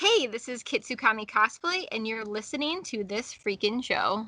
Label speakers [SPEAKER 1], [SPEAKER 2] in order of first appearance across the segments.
[SPEAKER 1] Hey, this is Kitsukami Cosplay, and you're listening to This Freakin' Show.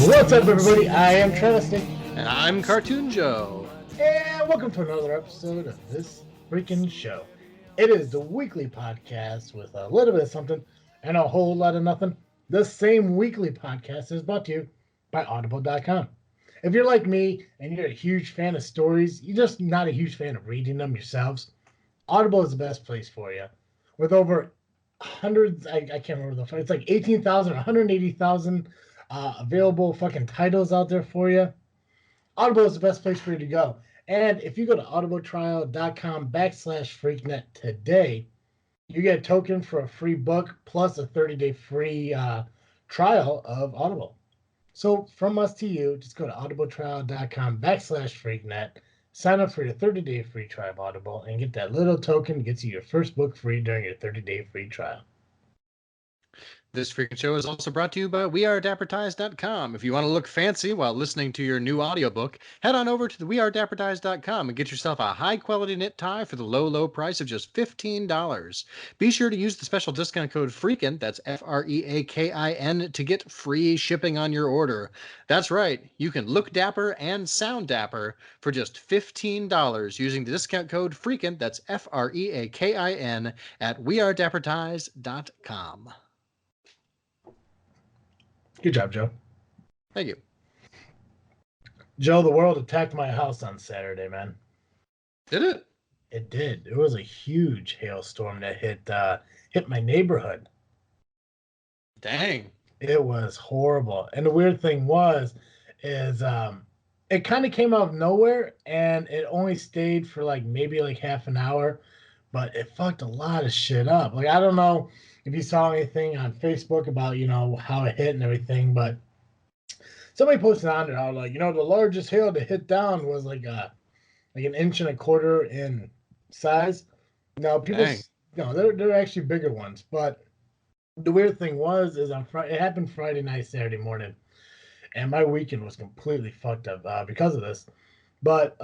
[SPEAKER 2] What's up, everybody? I am Travesty.
[SPEAKER 3] And I'm Cartoon Joe.
[SPEAKER 2] And welcome to another episode of This Freakin' Show. It is the weekly podcast with a little bit of something and a whole lot of nothing. The same weekly podcast is brought to you by Audible.com. If you're like me and you're a huge fan of stories, you're just not a huge fan of reading them yourselves, Audible is the best place for you. With over hundreds, I can't remember the, it's like 18,000 or 180,000 available fucking titles out there for you. Audible is the best place for you to go. And if you go to audibletrial.com/freaknet today, you get a token for a free book plus a 30-day free trial of Audible. So from us to you, just go to audibletrial.com/freaknet, sign up for your 30-day free trial of Audible, and get that little token that gets you your first book free during your 30-day free trial.
[SPEAKER 3] This freaking show is also brought to you by wearedappertize.com. If you want to look fancy while listening to your new audiobook, head on over to the wearedappertize.com and get yourself a high-quality knit tie for the low, low price of just $15. Be sure to use the special discount code FREAKIN, that's FREAKIN, to get free shipping on your order. That's right, you can look dapper and sound dapper for just $15 using the discount code FREAKIN, that's FREAKIN, at wearedappertize.com.
[SPEAKER 2] Good job, Joe.
[SPEAKER 3] Thank you.
[SPEAKER 2] Joe, the world attacked my house on Saturday, man.
[SPEAKER 3] Did it?
[SPEAKER 2] It did. It was a huge hailstorm that hit my neighborhood.
[SPEAKER 3] Dang.
[SPEAKER 2] It was horrible. And the weird thing is it kind of came out of nowhere, and it only stayed for maybe half an hour, but it fucked a lot of shit up. I don't know if you saw anything on Facebook about, how it hit and everything, but somebody posted on there how, the largest hail to hit down was like an inch and a quarter in size. Now, they're actually bigger ones, but the weird thing is on Friday, it happened Friday night, Saturday morning, and my weekend was completely fucked up because of this. But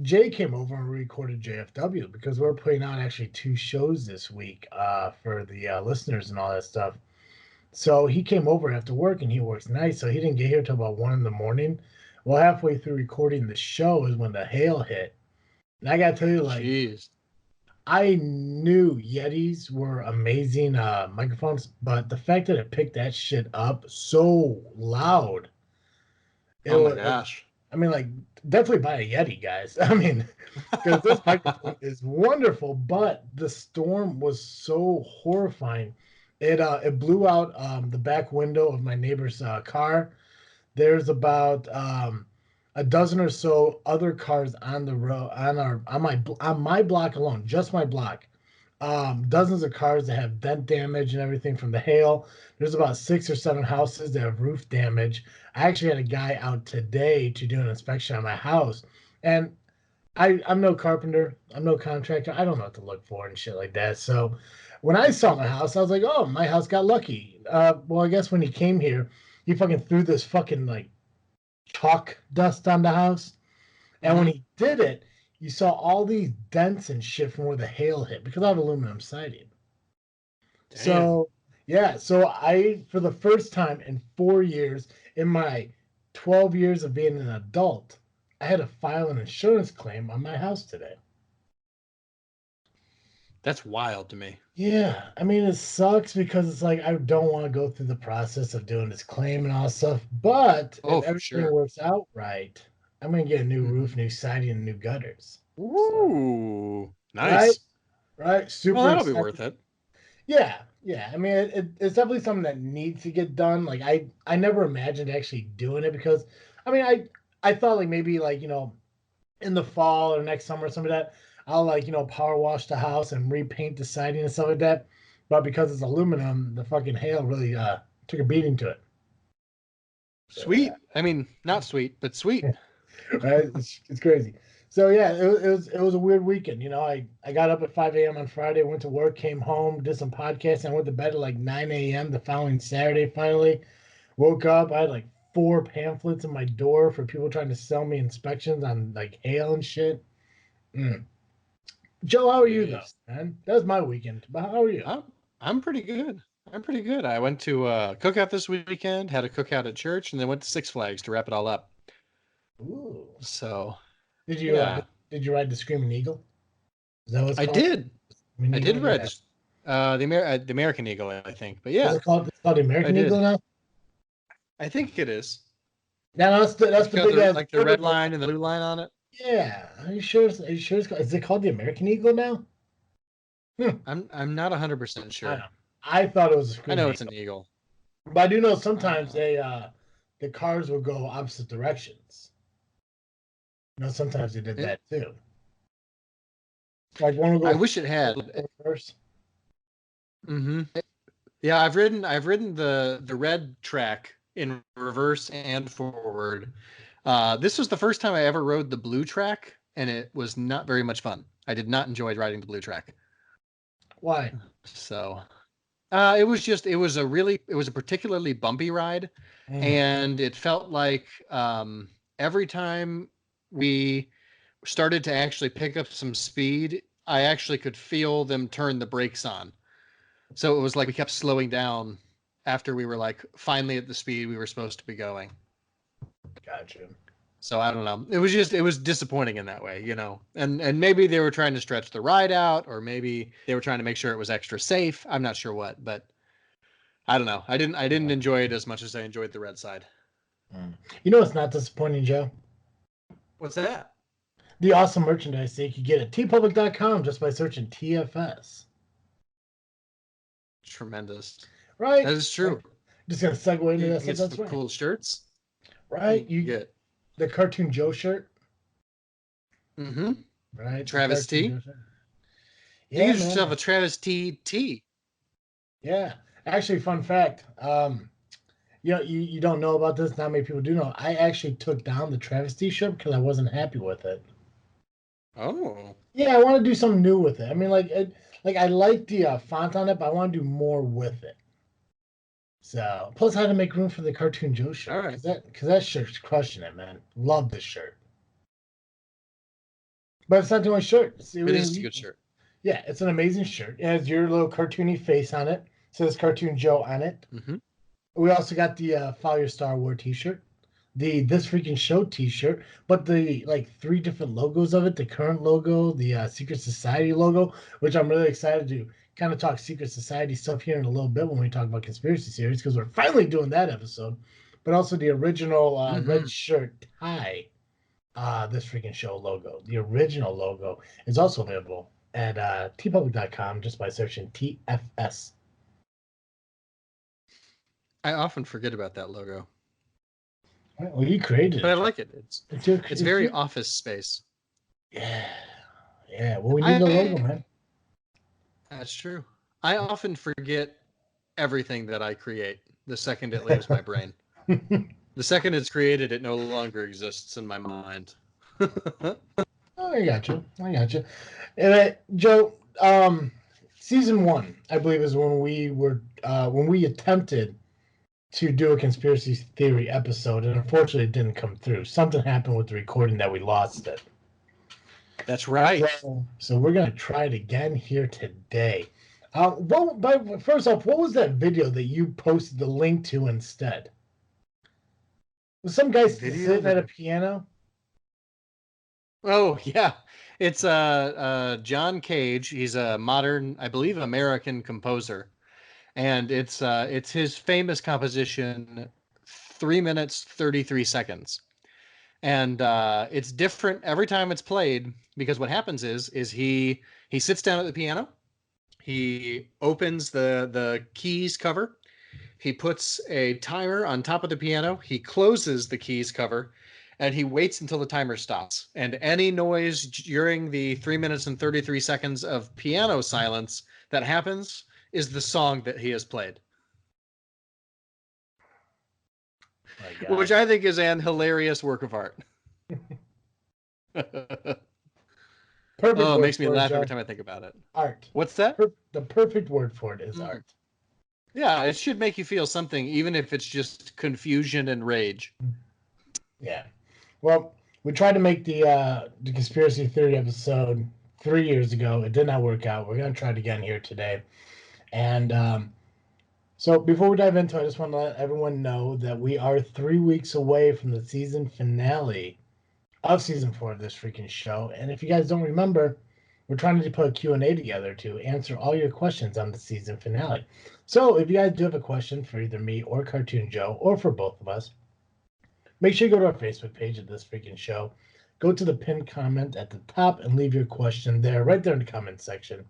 [SPEAKER 2] Jay came over and recorded JFW because we're putting out actually 2 shows this week for the listeners and all that stuff. So he came over after work, and he works nights, so he didn't get here till about 1 a.m. Well, halfway through recording the show is when the hail hit. And I gotta tell you,
[SPEAKER 3] Jeez.
[SPEAKER 2] I knew Yetis were amazing microphones, but the fact that it picked that shit up so loud.
[SPEAKER 3] Oh my gosh.
[SPEAKER 2] I mean, definitely buy a Yeti, guys. I mean, because this microphone is wonderful, but the storm was so horrifying. It blew out the back window of my neighbor's car. There's about a dozen or so other cars on the road on my block alone, just my block. Dozens of cars that have dent damage and everything from the hail. There's about 6 or 7 houses that have roof damage. I actually had a guy out today to do an inspection on my house, and I'm no carpenter, I'm no contractor, I don't know what to look for and shit like that. So when I saw my house, I was like, oh, my house got lucky. Well, I guess when he came here, he fucking threw this fucking chalk dust on the house, and when he did it, you saw all these dents and shit from where the hail hit because I have aluminum siding. Damn. So I, for the first time in 4 years, in my 12 years of being an adult, I had to file an insurance claim on my house today.
[SPEAKER 3] That's wild to me.
[SPEAKER 2] Yeah, I mean, it sucks because it's I don't want to go through the process of doing this claim and all that stuff, but if everything works out right, I'm going to get a new roof, new siding, and new gutters.
[SPEAKER 3] Ooh, nice.
[SPEAKER 2] Right? Super
[SPEAKER 3] Well, that'll
[SPEAKER 2] excited.
[SPEAKER 3] be worth it.
[SPEAKER 2] Yeah. I mean, it's definitely something that needs to get done. I never imagined actually doing it because, I mean, I thought maybe in the fall or next summer or something like that, I'll like, power wash the house and repaint the siding and stuff like that. But because it's aluminum, the fucking hail really took a beating to it.
[SPEAKER 3] Sweet. I mean, not sweet, but sweet.
[SPEAKER 2] Right? It's crazy. So yeah, it was a weird weekend. I got up at 5 a.m. on Friday, went to work, came home, did some podcasts, and went to bed at like 9 a.m. the following Saturday. Finally, woke up. I had like 4 pamphlets in my door for people trying to sell me inspections on like hail and shit. Mm. Joe, how are you though, man? That was my weekend. But how are you?
[SPEAKER 3] I'm pretty good. I'm pretty good. I went to cookout this weekend, had a cookout at church, and then went to Six Flags to wrap it all up.
[SPEAKER 2] Ooh.
[SPEAKER 3] So
[SPEAKER 2] Did you did you ride the Screaming Eagle? Is that what it's
[SPEAKER 3] I
[SPEAKER 2] called?
[SPEAKER 3] did. I did ride
[SPEAKER 2] Yeah.
[SPEAKER 3] the American Eagle, I think. But yeah,
[SPEAKER 2] Is it called? It's called the American Eagle now.
[SPEAKER 3] I think it is.
[SPEAKER 2] Now that's the big ass
[SPEAKER 3] like the red line and the blue line on it.
[SPEAKER 2] Yeah. Are you sure? Are you sure? Is it called the American Eagle now?
[SPEAKER 3] I'm not 100% sure.
[SPEAKER 2] I thought it was a Screaming
[SPEAKER 3] I know
[SPEAKER 2] Eagle.
[SPEAKER 3] it's an eagle.
[SPEAKER 2] But I do know sometimes the cars will go opposite directions. Sometimes they did that too. Like one will go.
[SPEAKER 3] I wish it had.
[SPEAKER 2] First.
[SPEAKER 3] Mm-hmm. Yeah, I've ridden the red track in reverse and forward. This was the first time I ever rode the blue track, and it was not very much fun. I did not enjoy riding the blue track.
[SPEAKER 2] Why?
[SPEAKER 3] So, it was a particularly bumpy ride, and it felt like every time we started to actually pick up some speed, I actually could feel them turn the brakes on. So it was like we kept slowing down after we were like finally at the speed we were supposed to be going.
[SPEAKER 2] Gotcha.
[SPEAKER 3] So I don't know. It was disappointing in that way, And maybe they were trying to stretch the ride out, or maybe they were trying to make sure it was extra safe. I'm not sure what, but I don't know. I didn't enjoy it as much as I enjoyed the red side.
[SPEAKER 2] You know what's not disappointing, Joe?
[SPEAKER 3] What's that?
[SPEAKER 2] The awesome merchandise that you can get at tpublic.com just by searching TFS.
[SPEAKER 3] Tremendous.
[SPEAKER 2] Right?
[SPEAKER 3] That is true.
[SPEAKER 2] Just gonna segue into that.
[SPEAKER 3] That's some cool shirts.
[SPEAKER 2] Right? You
[SPEAKER 3] get
[SPEAKER 2] the Cartoon Joe shirt.
[SPEAKER 3] Mm-hmm.
[SPEAKER 2] Right?
[SPEAKER 3] Travis T.
[SPEAKER 2] Yeah,
[SPEAKER 3] you get yourself a Travis T tee.
[SPEAKER 2] Yeah. Actually, fun fact. You don't know about this. Not many people do know. I actually took down the Travis T shirt because I wasn't happy with it.
[SPEAKER 3] Oh.
[SPEAKER 2] Yeah, I want to do something new with it. I mean, like I like the font on it, but I want to do more with it. So, plus I had to make room for the Cartoon Joe shirt.
[SPEAKER 3] All right.
[SPEAKER 2] Because that shirt's crushing it, man. Love this shirt. But it's not the only shirt.
[SPEAKER 3] It is a good shirt.
[SPEAKER 2] Yeah, it's an amazing shirt. It has your little cartoony face on it. It says Cartoon Joe on it.
[SPEAKER 3] Mm-hmm.
[SPEAKER 2] We also got the Follow Your Star War t-shirt. The This Freaking Show t-shirt. But the, 3 different logos of it. The current logo, the Secret Society logo, which I'm really excited to kind of talk Secret Society stuff here in a little bit when we talk about conspiracy theories, because we're finally doing that episode. But also the original red shirt tie, This Freaking Show logo. The original logo is also available at tpublic.com just by searching TFS.
[SPEAKER 3] I often forget about that logo.
[SPEAKER 2] Well, you created it.
[SPEAKER 3] But I like it. It's very Office Space.
[SPEAKER 2] Yeah. Yeah. Well, we need a logo, man.
[SPEAKER 3] That's true. I often forget everything that I create the second it leaves my brain. The second it's created, it no longer exists in my mind.
[SPEAKER 2] I got you. And Joe, season 1, I believe, is when we attempted to do a conspiracy theory episode, and unfortunately it didn't come through. Something happened with the recording that we lost it.
[SPEAKER 3] That's right.
[SPEAKER 2] So we're gonna try it again here today. First off, what was that video that you posted the link to instead? Was some guy sitting at a piano?
[SPEAKER 3] Oh yeah, it's John Cage. He's a modern, I believe, American composer, and it's his famous composition, 3 minutes 33 seconds, and it's different every time it's played because what happens is he sits down at the piano, he opens the keys cover, he puts a timer on top of the piano, he closes the keys cover, and he waits until the timer stops. And any noise during the 3 minutes and 33 seconds of piano silence that happens is the song that he has played. Which I think is an hilarious work of art.
[SPEAKER 2] Perfect.
[SPEAKER 3] It makes me laugh every time I think about it.
[SPEAKER 2] Art.
[SPEAKER 3] What's that?
[SPEAKER 2] The perfect word for it is art.
[SPEAKER 3] Yeah, it should make you feel something, even if it's just confusion and rage.
[SPEAKER 2] Yeah. Well, we tried to make the conspiracy theory episode 3 years ago. It did not work out. We're going to try it again here today. And so before we dive into it, I just want to let everyone know that we are 3 weeks away from the season finale of season 4 of this freaking show. And if you guys don't remember, we're trying to put a Q&A together to answer all your questions on the season finale. So if you guys do have a question for either me or Cartoon Joe, or for both of us, make sure you go to our Facebook page of this freaking show. Go to the pinned comment at the top and leave your question there, right there in the comment section,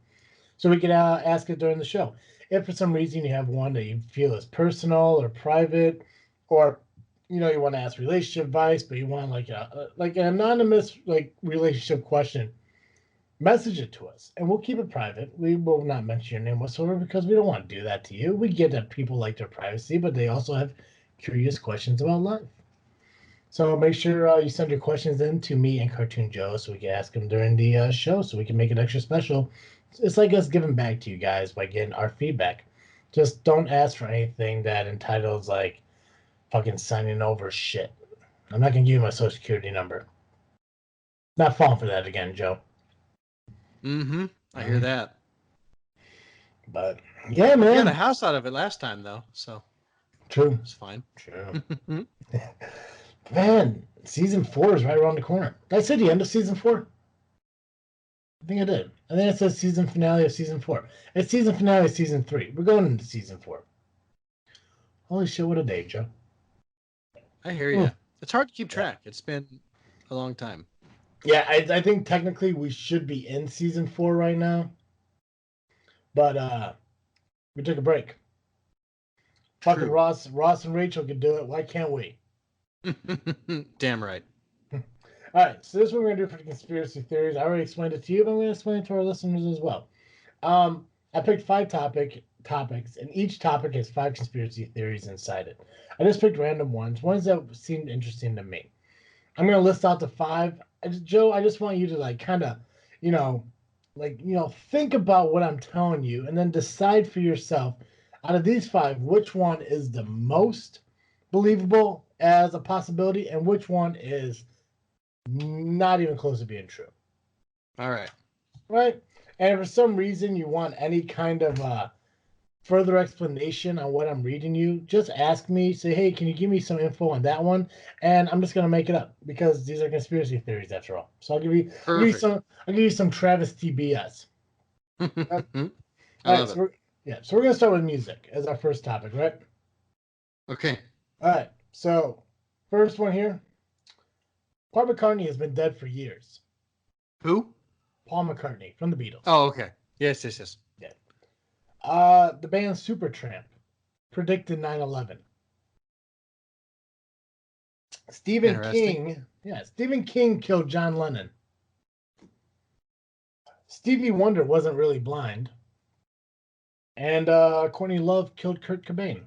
[SPEAKER 2] so we can ask it during the show. If for some reason you have one that you feel is personal or private, or you want to ask relationship advice, but you want like an anonymous relationship question, message it to us, and we'll keep it private. We will not mention your name whatsoever because we don't want to do that to you. We get that people like their privacy, but they also have curious questions about life. So make sure you send your questions in to me and Cartoon Joe so we can ask them during the show so we can make it extra special. It's like us giving back to you guys by getting our feedback. Just don't ask for anything that entitles like fucking signing over shit. I'm not going to give you my social security number. Not falling for that again, Joe.
[SPEAKER 3] I hear that.
[SPEAKER 2] But yeah, man.
[SPEAKER 3] You got a house out of it last time though, so
[SPEAKER 2] true.
[SPEAKER 3] It's fine.
[SPEAKER 2] True. Man, season 4 is right around the corner. Did I say the end of season 4? I think I did. I think it says season finale of season 4. It's season finale of season 3. We're going into season 4. Holy shit, what a day, Joe.
[SPEAKER 3] I hear you. It's hard to keep track. It's been a long time.
[SPEAKER 2] Yeah, I think technically we should be in season 4 right now. But we took a break. True. Fucking Ross and Rachel could do it. Why can't we?
[SPEAKER 3] Damn right.
[SPEAKER 2] All right, so this is what we're going to do for the conspiracy theories. I already explained it to you, but I'm going to explain it to our listeners as well. I picked 5 topics, and each topic has 5 conspiracy theories inside it. I just picked random ones that seemed interesting to me. I'm going to list out the 5. Joe, I just want you to kind of, think about what I'm telling you, and then decide for yourself, out of these 5, which one is the most believable as a possibility, and which one is not even close to being true.
[SPEAKER 3] All right.
[SPEAKER 2] Right? And if for some reason you want any kind of further explanation on what I'm reading you, just ask me. Say, hey, can you give me some info on that one? And I'm just gonna make it up because these are conspiracy theories after all. So I'll give you some Travis TBS.
[SPEAKER 3] I
[SPEAKER 2] love it. So we're gonna start with music as our first topic, right?
[SPEAKER 3] Okay.
[SPEAKER 2] All right. So first one here. Paul McCartney has been dead for years.
[SPEAKER 3] Who?
[SPEAKER 2] Paul McCartney from the Beatles.
[SPEAKER 3] Oh, okay. Yes.
[SPEAKER 2] Yeah. The band Supertramp predicted 9/11. Stephen King killed John Lennon. Stevie Wonder wasn't really blind. And Courtney Love killed Kurt Cobain.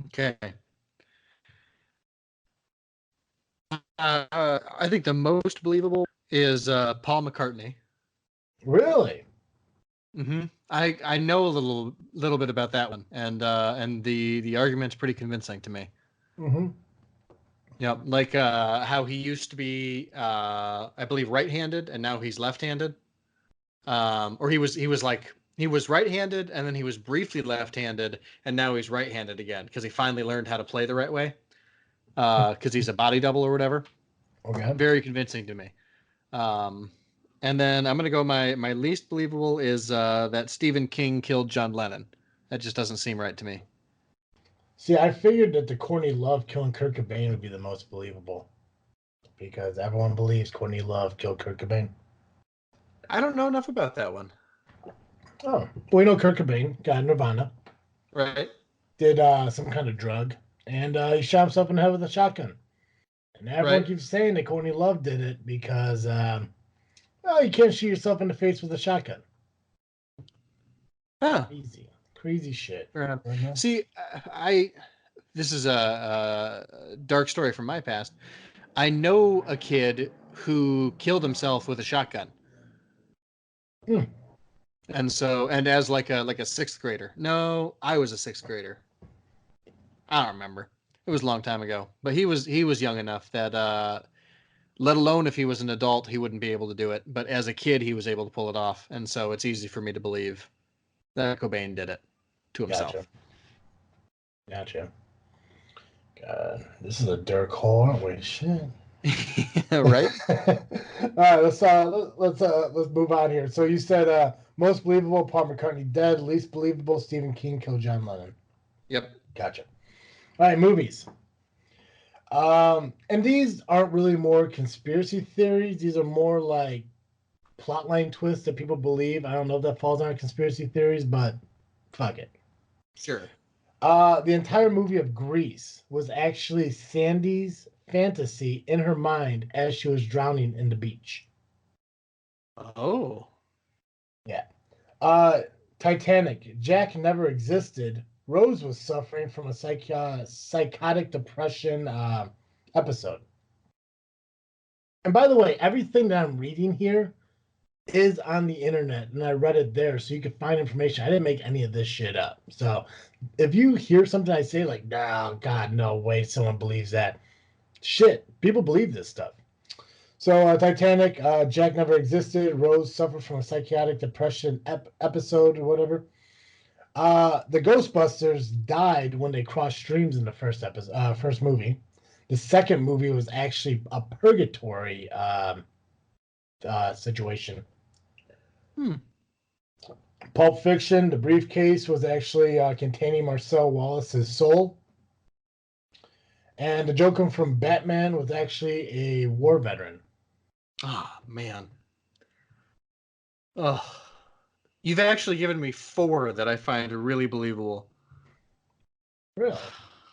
[SPEAKER 3] Okay. I think the most believable is Paul McCartney.
[SPEAKER 2] Really?
[SPEAKER 3] Mm-hmm. I know a little bit about that one, and the argument's pretty convincing to me.
[SPEAKER 2] Mm-hmm.
[SPEAKER 3] Yeah, like how he used to be, I believe, right-handed, and now he's left-handed. Or he was right-handed, and then he was briefly left-handed, and now he's right-handed again because he finally learned how to play the right way. Because he's a body double or whatever.
[SPEAKER 2] Okay.
[SPEAKER 3] Very convincing to me. And then I'm gonna go. My least believable is that Stephen King killed John Lennon. That just doesn't seem right to me.
[SPEAKER 2] See, I figured that the Courtney Love killing Kurt Cobain would be the most believable because everyone believes Courtney Love killed Kurt Cobain.
[SPEAKER 3] I don't know enough about that one.
[SPEAKER 2] Oh, we know Kurt Cobain got Nirvana.
[SPEAKER 3] Right.
[SPEAKER 2] did some kind of drug, and he shot himself in the head with a shotgun. And everyone
[SPEAKER 3] Right.
[SPEAKER 2] keeps saying that Courtney Love did it because, well, you can't shoot yourself in the face with a shotgun.
[SPEAKER 3] Huh.
[SPEAKER 2] Crazy shit.
[SPEAKER 3] Fair enough.
[SPEAKER 2] Mhm.
[SPEAKER 3] See, this is a dark story from my past. I know a kid who killed himself with a shotgun.
[SPEAKER 2] Hmm.
[SPEAKER 3] And as like a sixth grader. No, I was a sixth grader. I don't remember. It was a long time ago. But he was young enough that let alone if he was an adult, he wouldn't be able to do it. But as a kid, he was able to pull it off. And so it's easy for me to believe that Cobain did it to himself.
[SPEAKER 2] Gotcha. God, this is a dark hole, aren't we? Shit.
[SPEAKER 3] Right?
[SPEAKER 2] All right, let's move on here. So you said most believable Paul McCartney dead, least believable Stephen King killed John Lennon.
[SPEAKER 3] Yep.
[SPEAKER 2] Gotcha. All right, movies. And these aren't really more conspiracy theories. These are more like plotline twists that people believe. I don't know if that falls under conspiracy theories, but fuck it.
[SPEAKER 3] Sure.
[SPEAKER 2] The entire movie of Grease was actually Sandy's fantasy in her mind as she was drowning in the beach.
[SPEAKER 3] Oh.
[SPEAKER 2] Yeah. Titanic. Jack never existed. Rose was suffering from a psychotic depression episode. And by the way, everything that I'm reading here is on the internet, and I read it there, so you can find information. I didn't make any of this shit up. So if you hear something I say like, "No, God, no way, someone believes that," shit, people believe this stuff. So Titanic, Jack never existed. Rose suffered from a psychotic depression episode or whatever. The Ghostbusters died when they crossed streams in the first movie. The second movie was actually a purgatory situation. Pulp Fiction, the briefcase was actually containing Marcel Wallace's soul. And the Joker from Batman was actually a war veteran.
[SPEAKER 3] Oh, man. Oh. You've actually given me 4 that I find really believable.
[SPEAKER 2] Really?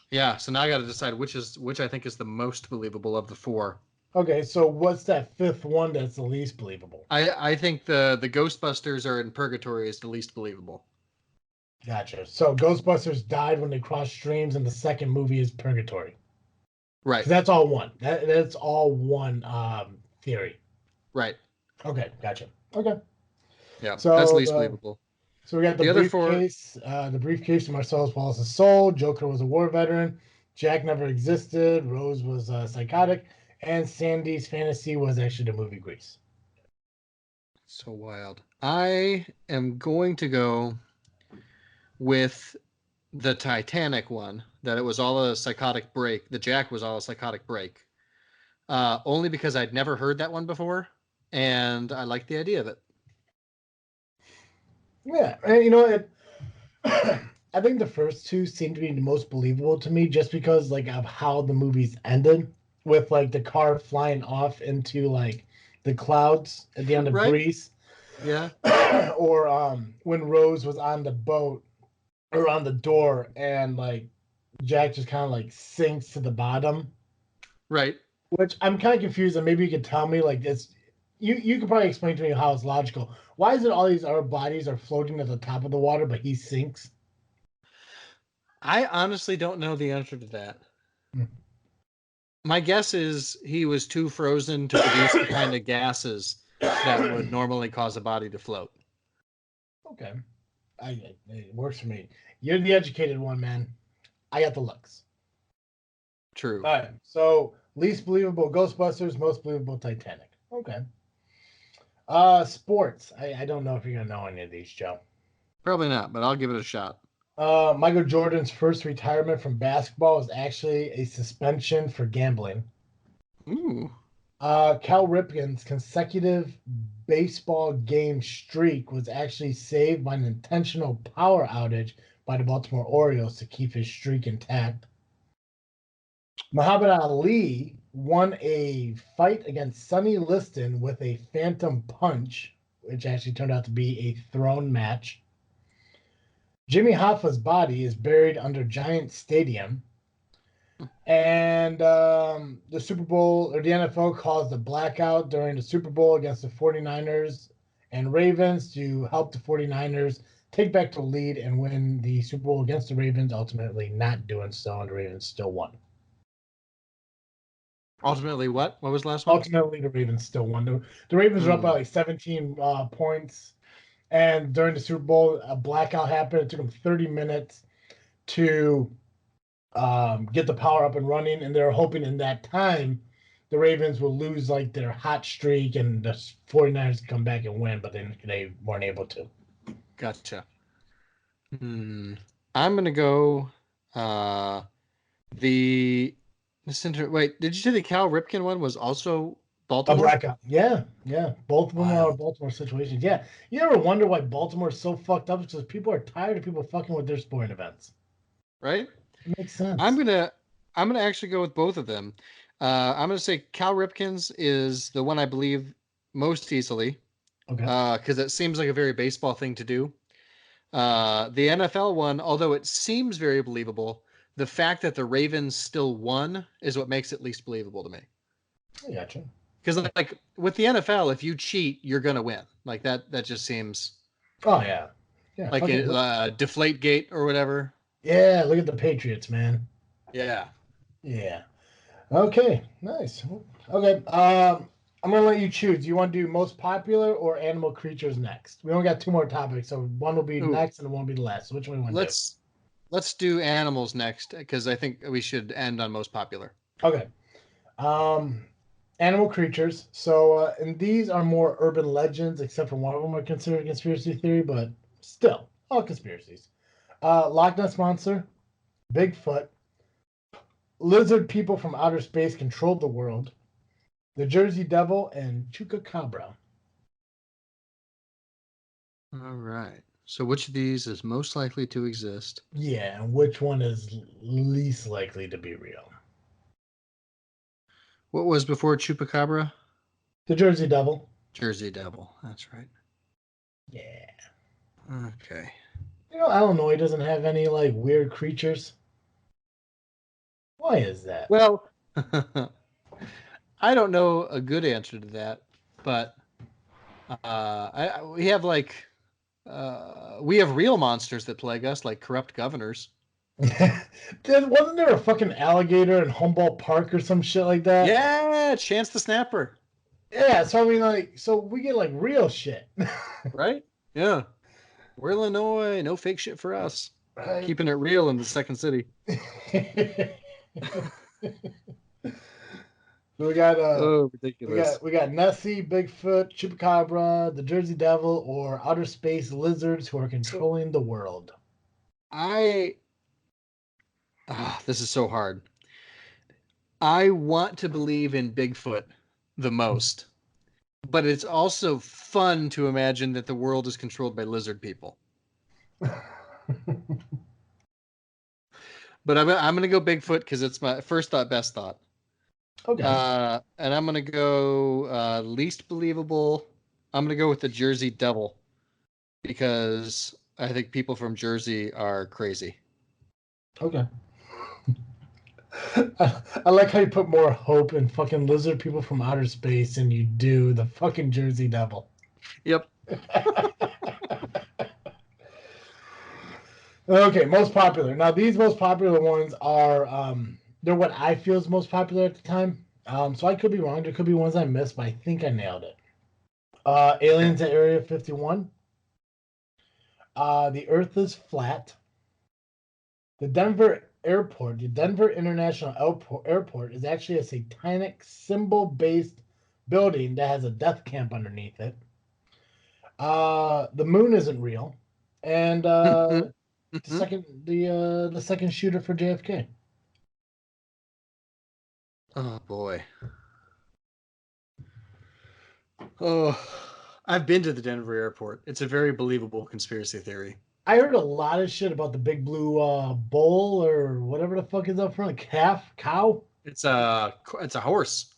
[SPEAKER 3] Yeah, so now I got to decide which I think is the most believable of the 4.
[SPEAKER 2] Okay, so what's that fifth one that's the least believable?
[SPEAKER 3] I think the Ghostbusters are in purgatory is the least believable.
[SPEAKER 2] Gotcha. So Ghostbusters died when they crossed streams, and the second movie is Purgatory.
[SPEAKER 3] Right.
[SPEAKER 2] That's all one. That's all one theory.
[SPEAKER 3] Right.
[SPEAKER 2] Okay, gotcha. Okay.
[SPEAKER 3] Yeah,
[SPEAKER 2] So
[SPEAKER 3] that's least believable.
[SPEAKER 2] So we got
[SPEAKER 3] The
[SPEAKER 2] the
[SPEAKER 3] other 4,
[SPEAKER 2] briefcase. The briefcase to Marcellus Wallace's soul. Joker was a war veteran. Jack never existed. Rose was psychotic, and Sandy's fantasy was actually the movie Grease.
[SPEAKER 3] so wild. I am going to go with the Titanic one, that it was all a psychotic break. The Jack was all a psychotic break. Only because I'd never heard that one before, and I like the idea of it.
[SPEAKER 2] Yeah, and you know it. I think the first two seem to be the most believable to me, just because like of how the movies ended, with like the car flying off into like the clouds at the end of
[SPEAKER 3] Right?
[SPEAKER 2] Grease,
[SPEAKER 3] Yeah.
[SPEAKER 2] or when Rose was on the boat or on the door and like Jack just kind of like sinks to the bottom.
[SPEAKER 3] Right.
[SPEAKER 2] Which I'm kind of confused, and maybe you could tell me like it's you could probably explain to me how it's logical. Why is it all these other bodies are floating at the top of the water, but he sinks?
[SPEAKER 3] I honestly don't know the answer to that.
[SPEAKER 2] Hmm.
[SPEAKER 3] My guess is he was too frozen to produce the kind of gases that would normally cause a body to float.
[SPEAKER 2] Okay, it works for me. You're the educated one, man. I got the looks.
[SPEAKER 3] True.
[SPEAKER 2] All right, so least believable Ghostbusters, most believable Titanic. Okay. Sports. I don't know if you're gonna know any of these, Joe.
[SPEAKER 3] Probably not, but I'll give it a shot.
[SPEAKER 2] Michael Jordan's first retirement from basketball was actually a suspension for gambling.
[SPEAKER 3] Ooh.
[SPEAKER 2] Cal Ripken's consecutive baseball game streak was actually saved by an intentional power outage by the Baltimore Orioles to keep his streak intact. Muhammad Ali won a fight against Sonny Liston with a phantom punch, which actually turned out to be a thrown match. Jimmy Hoffa's body is buried under Giant Stadium. And the Super Bowl or the NFL caused a blackout during the Super Bowl against the 49ers and Ravens to help the 49ers take back the lead and win the Super Bowl against the Ravens, ultimately not doing so, and the Ravens still won.
[SPEAKER 3] Ultimately, what? What was the last one?
[SPEAKER 2] Ultimately, the Ravens still won. The Ravens were up by like 17 points, and during the Super Bowl, a blackout happened. It took them 30 minutes to get the power up and running, and they're hoping in that time the Ravens will lose like their hot streak and the 49ers come back and win, but then they weren't able to.
[SPEAKER 3] Gotcha. I'm gonna go wait, did you say the Cal Ripken one was also Baltimore?
[SPEAKER 2] A blackout. Yeah. Both of them are Baltimore situations. Yeah. You ever wonder why Baltimore is so fucked up? It's because people are tired of people fucking with their sporting events.
[SPEAKER 3] Right?
[SPEAKER 2] It makes sense.
[SPEAKER 3] I'm gonna actually go with both of them. I'm gonna say Cal Ripken's is the one I believe most easily.
[SPEAKER 2] Okay.
[SPEAKER 3] Because it seems like a very baseball thing to do. The NFL one, although it seems very believable, the fact that the Ravens still won is what makes it least believable to me.
[SPEAKER 2] I gotcha.
[SPEAKER 3] Because like with the NFL, if you cheat, you're gonna win. Like that just seems.
[SPEAKER 2] Oh yeah. Yeah.
[SPEAKER 3] Like Deflate Gate or whatever.
[SPEAKER 2] Yeah, look at the Patriots, man.
[SPEAKER 3] Yeah.
[SPEAKER 2] Yeah. Okay, nice. Okay, I'm gonna let you choose. Do you want to do most popular or animal creatures next? We only got two more topics, so one will be next and one will be the last. So which one do you want to do?
[SPEAKER 3] Let's do animals next because I think we should end on most popular.
[SPEAKER 2] Okay. Animal creatures. So, and these are more urban legends, except for one of them are considered conspiracy theory, but still, all conspiracies. Loch Ness Monster, Bigfoot, lizard people from outer space controlled the world, the Jersey Devil, and Chupacabra.
[SPEAKER 3] All right. So which of these is most likely to exist?
[SPEAKER 2] Yeah, and which one is least likely to be real?
[SPEAKER 3] What was before Chupacabra?
[SPEAKER 2] The Jersey Devil.
[SPEAKER 3] Jersey Devil. That's right.
[SPEAKER 2] Yeah.
[SPEAKER 3] Okay.
[SPEAKER 2] You know, Illinois doesn't have any like weird creatures. Why is that?
[SPEAKER 3] Well, I don't know a good answer to that, but we have real monsters that plague us, like corrupt governors.
[SPEAKER 2] Wasn't there a fucking alligator in Humboldt Park or some shit like that?
[SPEAKER 3] Yeah, Chance the Snapper.
[SPEAKER 2] Yeah, so I mean, like, so we get like real shit,
[SPEAKER 3] right? Yeah, we're Illinois, no fake shit for us.
[SPEAKER 2] Right.
[SPEAKER 3] Keeping it real in the second city.
[SPEAKER 2] So we got
[SPEAKER 3] ridiculous.
[SPEAKER 2] We got Nessie, Bigfoot, Chupacabra, the Jersey Devil, or outer space lizards who are controlling the world.
[SPEAKER 3] This is so hard. I want to believe in Bigfoot the most, but it's also fun to imagine that the world is controlled by lizard people. But I'm going to go Bigfoot because it's my first thought, best thought.
[SPEAKER 2] Okay.
[SPEAKER 3] And I'm going to go least believable. I'm going to go with the Jersey Devil because I think people from Jersey are crazy.
[SPEAKER 2] Okay. I like how you put more hope in fucking lizard people from outer space than you do the fucking Jersey Devil.
[SPEAKER 3] Yep.
[SPEAKER 2] Okay, most popular. Now these most popular ones are they're what I feel is most popular at the time. So I could be wrong. There could be ones I missed, but I think I nailed it. Aliens at Area 51. The Earth is flat. The Denver International Airport is actually a satanic symbol-based building that has a death camp underneath it. The moon isn't real, and the second shooter for JFK.
[SPEAKER 3] Oh boy. Oh, I've been to the Denver airport. It's a very believable conspiracy theory.
[SPEAKER 2] I heard a lot of shit about the big blue bull or whatever the fuck is up front. Cow?
[SPEAKER 3] It's a horse.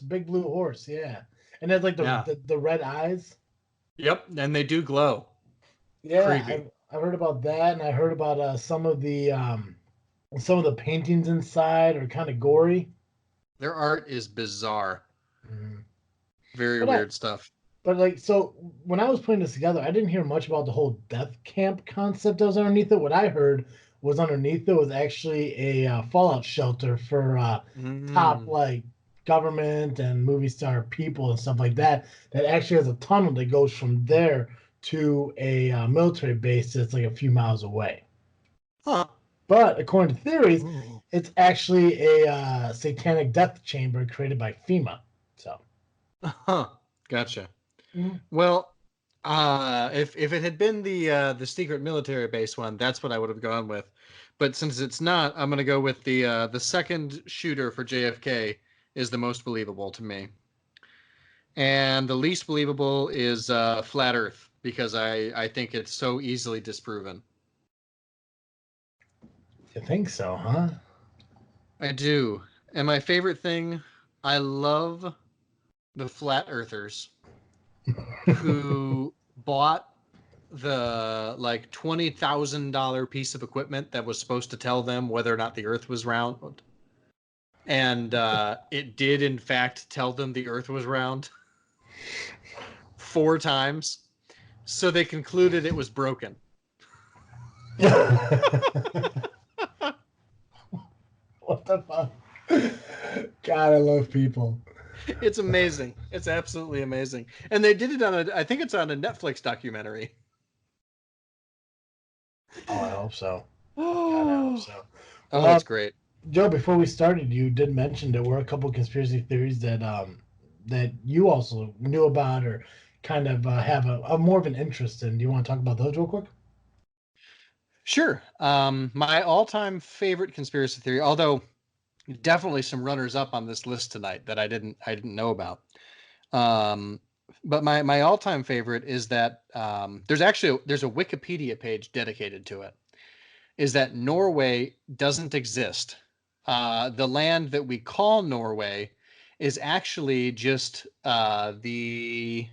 [SPEAKER 2] Big blue horse, yeah. And it has like the red eyes.
[SPEAKER 3] Yep, and they do glow.
[SPEAKER 2] Yeah,
[SPEAKER 3] creepy.
[SPEAKER 2] heard about that, and I heard about some of the paintings inside are kind of gory.
[SPEAKER 3] Their art is bizarre.
[SPEAKER 2] Mhm.
[SPEAKER 3] Very
[SPEAKER 2] But I
[SPEAKER 3] weird stuff.
[SPEAKER 2] but like so when I was putting this together, I didn't hear much about the whole death camp concept that was underneath it. What I heard was underneath it was actually a fallout shelter for top
[SPEAKER 3] Mm.
[SPEAKER 2] like government and movie star people and stuff like that. That actually has a tunnel that goes from there to a military base that's like a few miles away.
[SPEAKER 3] Huh.
[SPEAKER 2] But according to theories,
[SPEAKER 3] Ooh.
[SPEAKER 2] it's actually a satanic death chamber created by FEMA. So,
[SPEAKER 3] Huh. Gotcha.
[SPEAKER 2] mhm.
[SPEAKER 3] Well, if it had been the secret military base one, that's what I would have gone with. But since it's not, I'm gonna go with the second shooter for JFK is the most believable to me, and the least believable is flat Earth because I think it's so easily disproven.
[SPEAKER 2] You think so, huh?
[SPEAKER 3] I do, and my favorite thing, I love the flat earthers who bought the like $20,000 piece of equipment that was supposed to tell them whether or not the Earth was round, and it did in fact tell them the Earth was round 4 times. So they concluded it was broken.
[SPEAKER 2] What the fuck? God, I love people.
[SPEAKER 3] It's amazing. It's absolutely amazing. And they did it on I think it's on a Netflix documentary.
[SPEAKER 2] Oh, I hope so. God, I hope
[SPEAKER 3] Oh,
[SPEAKER 2] so.
[SPEAKER 3] it's great.
[SPEAKER 2] Joe, before we started, you did mention there were a couple conspiracy theories that you also knew about or kind of have a more of an interest in. Do you want to talk about those real quick?
[SPEAKER 3] Sure. My all-time favorite conspiracy theory, although definitely some runners up on this list tonight that I didn't know about. Um, but my all-time favorite is that there's a Wikipedia page dedicated to it. Is that Norway doesn't exist. The land that we call Norway is actually just the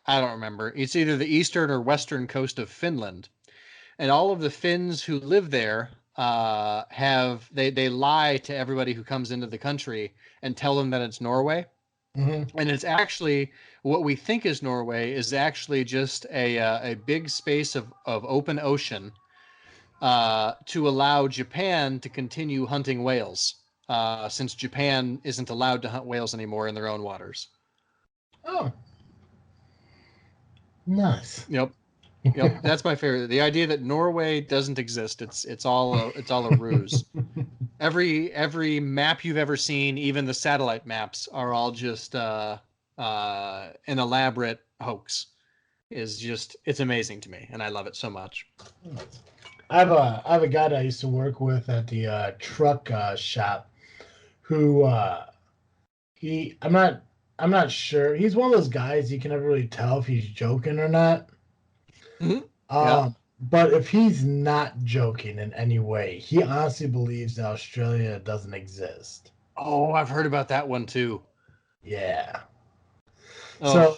[SPEAKER 3] I don't remember. It's either the eastern or western coast of Finland, and all of the Finns who live there have they lie to everybody who comes into the country and tell them that it's Norway,
[SPEAKER 2] Mm-hmm.
[SPEAKER 3] and it's actually what we think is Norway is actually just a big space of open ocean to allow Japan to continue hunting whales, since Japan isn't allowed to hunt whales anymore in their own waters.
[SPEAKER 2] Oh, nice.
[SPEAKER 3] Yep. Yep, that's my favorite. The idea that Norway doesn't exist. It's all a ruse. Every map you've ever seen, even the satellite maps, are all just an elaborate hoax. It's amazing to me, and I love it so much.
[SPEAKER 2] I have a guy that I used to work with at the truck shop who he I'm not sure. He's one of those guys you can never really tell if he's joking or not.
[SPEAKER 3] Mhm. Yeah.
[SPEAKER 2] But if he's not joking in any way, he honestly believes that Australia doesn't exist.
[SPEAKER 3] Oh, I've heard about that one too.
[SPEAKER 2] Yeah.
[SPEAKER 3] Oh.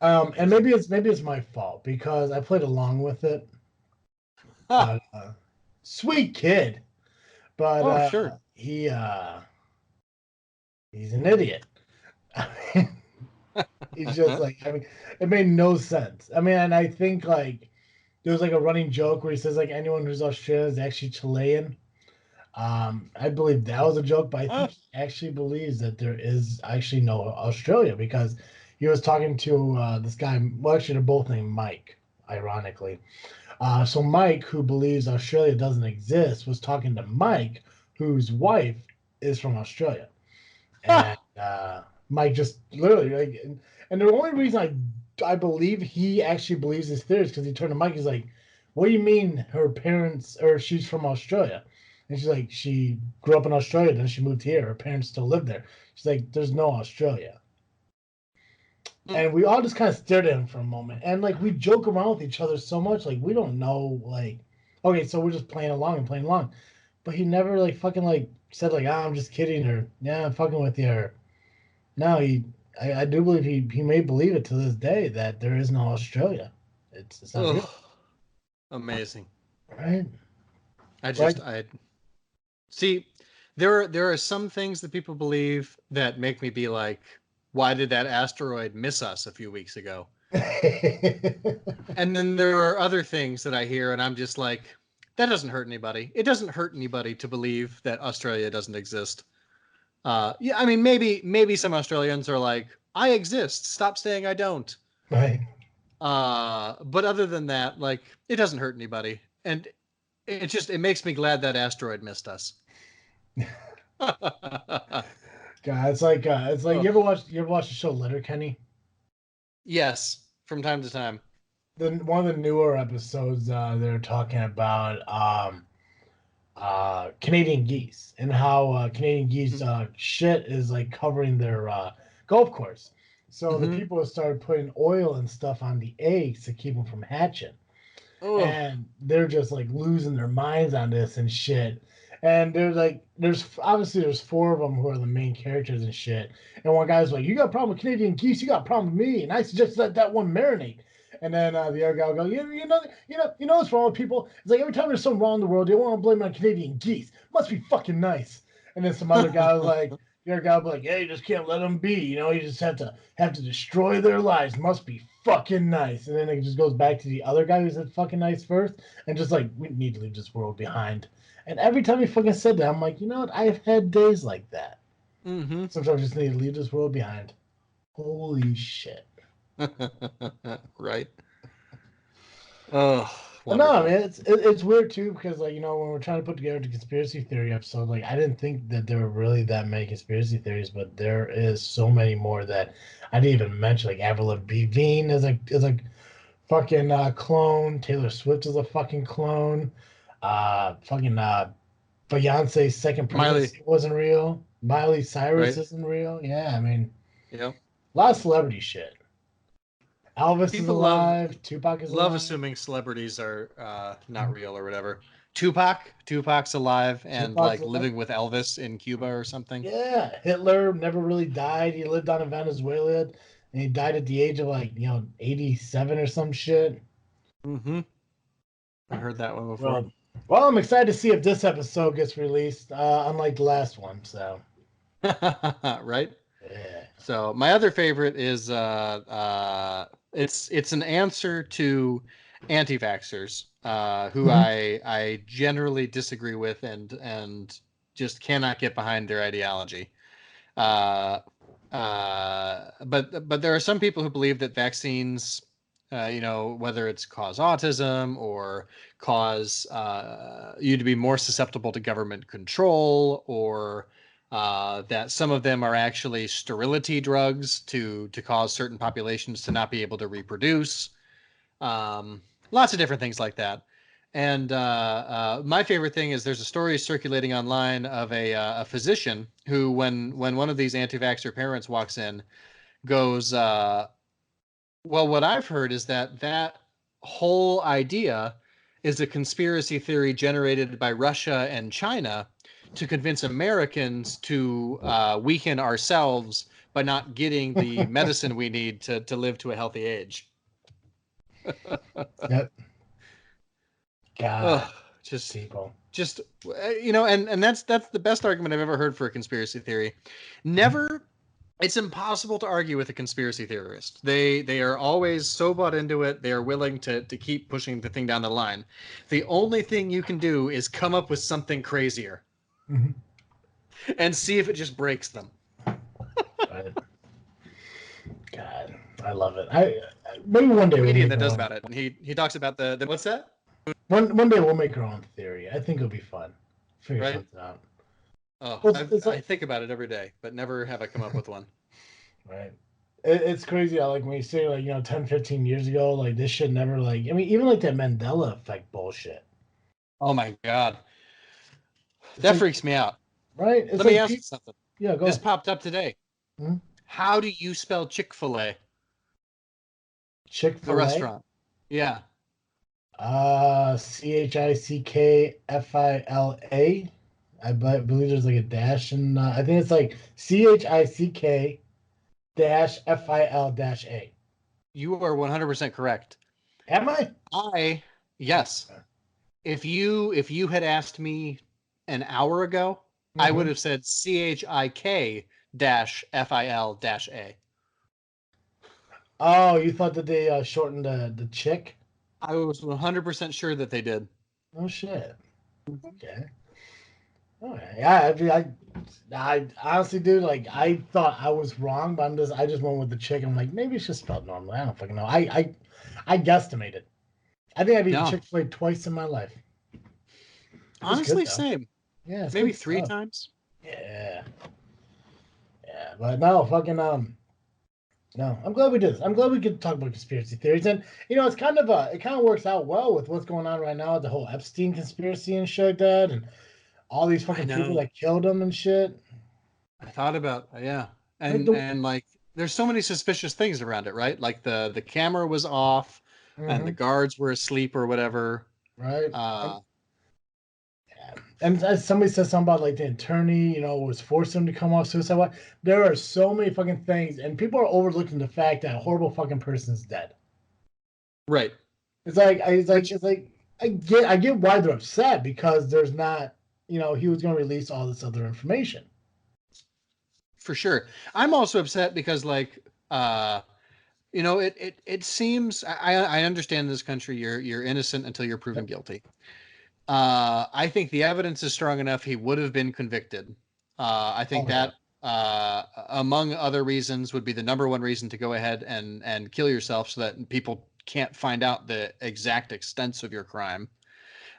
[SPEAKER 2] So, and maybe it's my fault because I played along with it. But sweet kid. But
[SPEAKER 3] Oh, sure.
[SPEAKER 2] he's an idiot. I mean, he's just like it made no sense. I mean, and I think like there was like a running joke where he says like anyone who's Australian is actually Chilean. I believe that was a joke, but I think he actually believes that there is actually no Australia because he was talking to this guy. Well, actually, they're both named Mike, ironically. So Mike, who believes Australia doesn't exist, was talking to Mike, whose wife is from Australia, and Mike just literally like, and the only reason I believe he actually believes his theory is because he turned to Mike. He's like, "What do you mean her parents or she's from Australia?" And she's like, "She grew up in Australia, then she moved here. Her parents still live there." She's like, "There's no Australia." And we all just kind of stared at him for a moment, and like we joke around with each other so much, like we don't know, like, okay, so we're just playing along and playing along, but he never like fucking like said like, "Ah, I'm just kidding," or "Yeah, I'm fucking with you," or no, I do believe he may believe it to this day that there is no Australia. It's not real.
[SPEAKER 3] Ugh. Amazing.
[SPEAKER 2] Right?
[SPEAKER 3] I see. There are some things that people believe that make me be like, why did that asteroid miss us a few weeks ago? And then there are other things that I hear, and I'm just like, that doesn't hurt anybody. It doesn't hurt anybody to believe that Australia doesn't exist. Yeah, I mean, maybe some Australians are like, I exist. Stop saying I don't.
[SPEAKER 2] Right.
[SPEAKER 3] But other than that, like, it doesn't hurt anybody, and it makes me glad that asteroid missed us.
[SPEAKER 2] God, it's like
[SPEAKER 3] Oh.
[SPEAKER 2] you ever watch the show Letterkenny?
[SPEAKER 3] Yes, from time to time.
[SPEAKER 2] One of the newer episodes, they're talking about Canadian geese and how Canadian geese shit is like covering their golf course. So the people have started putting oil and stuff on the eggs to keep them from hatching.
[SPEAKER 3] Oh.
[SPEAKER 2] And they're just like losing their minds on this and shit. And there's obviously there's four of them who are the main characters and shit. And one guy's like, "You got a problem with Canadian geese? You got a problem with me?" And I suggest let that one marinate. And then the other guy will go, you know what's wrong with people? It's like every time there's something wrong in the world, they want to blame it on Canadian geese. Must be fucking nice. And then some other guy was like, the other guy will be like, "Yeah, you just can't let them be. You know, you just have to destroy their lives. Must be fucking nice." And then it just goes back to the other guy who said fucking nice first, and just like, we need to leave this world behind. And every time he fucking said that, I'm like, you know what? I've had days like that. Sometimes I just need to leave this world behind. Holy shit.
[SPEAKER 3] Right. Oh,
[SPEAKER 2] wonderful. No, I mean it's weird too because like when we're trying to put together the conspiracy theory episode, like I didn't think that there were really that many conspiracy theories, but there is so many more that I didn't even mention. Like Avril Lavigne is a fucking clone. Taylor Swift is a fucking clone. Fucking Beyonce's second pregnancy wasn't real. Miley Cyrus isn't real. Yeah, I mean, a lot of celebrity shit. Elvis is alive. Tupac is alive.
[SPEAKER 3] Love assuming celebrities are not real or whatever. Tupac's alive and living with Elvis in Cuba or something.
[SPEAKER 2] Yeah, Hitler never really died. He lived on in Venezuela, and he died at the age of 87 or some shit.
[SPEAKER 3] I heard that one before.
[SPEAKER 2] Well, I'm excited to see if this episode gets released, unlike the last one. So,
[SPEAKER 3] right?
[SPEAKER 2] Yeah.
[SPEAKER 3] So my other favorite is it's an answer to anti-vaxxers who I generally disagree with and just cannot get behind their ideology. But there are some people who believe that vaccines, whether it's cause autism or cause you to be more susceptible to government control, or that some of them are actually sterility drugs to cause certain populations to not be able to reproduce. Lots of different things like that. And my favorite thing is there's a story circulating online of a physician who, when one of these anti-vaxxer parents walks in, goes, well, what I've heard is that whole idea is a conspiracy theory generated by Russia and China to convince Americans to weaken ourselves by not getting the medicine we need to live to a healthy age.
[SPEAKER 2] Yep. God,
[SPEAKER 3] just
[SPEAKER 2] people.
[SPEAKER 3] Just and that's the best argument I've ever heard for a conspiracy theory. Never. It's impossible to argue with a conspiracy theorist. They are always so bought into it. They are willing to keep pushing the thing down the line. The only thing you can do is come up with something crazier and see if it just breaks them.
[SPEAKER 2] God, I love it. Maybe one day
[SPEAKER 3] comedian that does about it. And he talks about the what's that?
[SPEAKER 2] One day we'll make our own theory. I think it'll be fun. Figure something out.
[SPEAKER 3] Oh, I think about it every day, but never have I come up with one.
[SPEAKER 2] Right. It's crazy how, when you say, 10, 15 years ago, this shit never, even that Mandela effect bullshit.
[SPEAKER 3] Oh, my God. That freaks me out.
[SPEAKER 2] Right?
[SPEAKER 3] Let me ask you something.
[SPEAKER 2] Yeah, go
[SPEAKER 3] This
[SPEAKER 2] ahead.
[SPEAKER 3] popped up today. How do you spell Chick-fil-A?
[SPEAKER 2] Chick-fil-A?
[SPEAKER 3] The restaurant. Yeah.
[SPEAKER 2] ChickFila. I believe there's a dash, and I think it's ChickFil-A.
[SPEAKER 3] You are 100% correct.
[SPEAKER 2] Am I?
[SPEAKER 3] I Yes. If you had asked me an hour ago, I would have said CHIK-FIL-A.
[SPEAKER 2] Oh, you thought that they shortened the chick?
[SPEAKER 3] I was 100% sure that they did.
[SPEAKER 2] Oh shit. Okay. Okay. Yeah, I honestly, dude, like I thought I was wrong, but I just went with the chick. I'm like, maybe it's just spelled normally. I don't fucking know. I guesstimated. I think I've eaten
[SPEAKER 3] No.
[SPEAKER 2] Chick-fil-A twice in my life. It's good
[SPEAKER 3] Honestly,
[SPEAKER 2] though.
[SPEAKER 3] same.
[SPEAKER 2] Yeah, it's
[SPEAKER 3] Maybe
[SPEAKER 2] good
[SPEAKER 3] 3
[SPEAKER 2] stuff.
[SPEAKER 3] times.
[SPEAKER 2] Yeah. Yeah, but no, fucking no. I'm glad we did this. I'm glad we could talk about conspiracy theories, and it's kind of it kind of works out well with what's going on right now, the whole Epstein conspiracy and shit like that, and all these
[SPEAKER 3] I
[SPEAKER 2] fucking people
[SPEAKER 3] know.
[SPEAKER 2] that killed him and shit.
[SPEAKER 3] I thought about, yeah.
[SPEAKER 2] Like
[SPEAKER 3] And like there's so many suspicious things around it, right? Like the camera was off and the
[SPEAKER 2] Mhm,
[SPEAKER 3] guards were asleep or whatever.
[SPEAKER 2] right.
[SPEAKER 3] Uh
[SPEAKER 2] And as somebody said something about like the attorney, was forcing him to come off suicide watch. There are so many fucking things, and people are overlooking the fact that a horrible fucking person is dead.
[SPEAKER 3] right.
[SPEAKER 2] It's like I get why they're upset because there's not, he was going to release all this other information.
[SPEAKER 3] For sure. I'm also upset because like it seems I understand this country you're innocent until you're proven
[SPEAKER 2] Yep.
[SPEAKER 3] guilty. I think the evidence is strong enough he would have been convicted. I think
[SPEAKER 2] Oh yeah.
[SPEAKER 3] that among other reasons would be the number one reason to go ahead and kill yourself so that people can't find out the exact extents of your crime.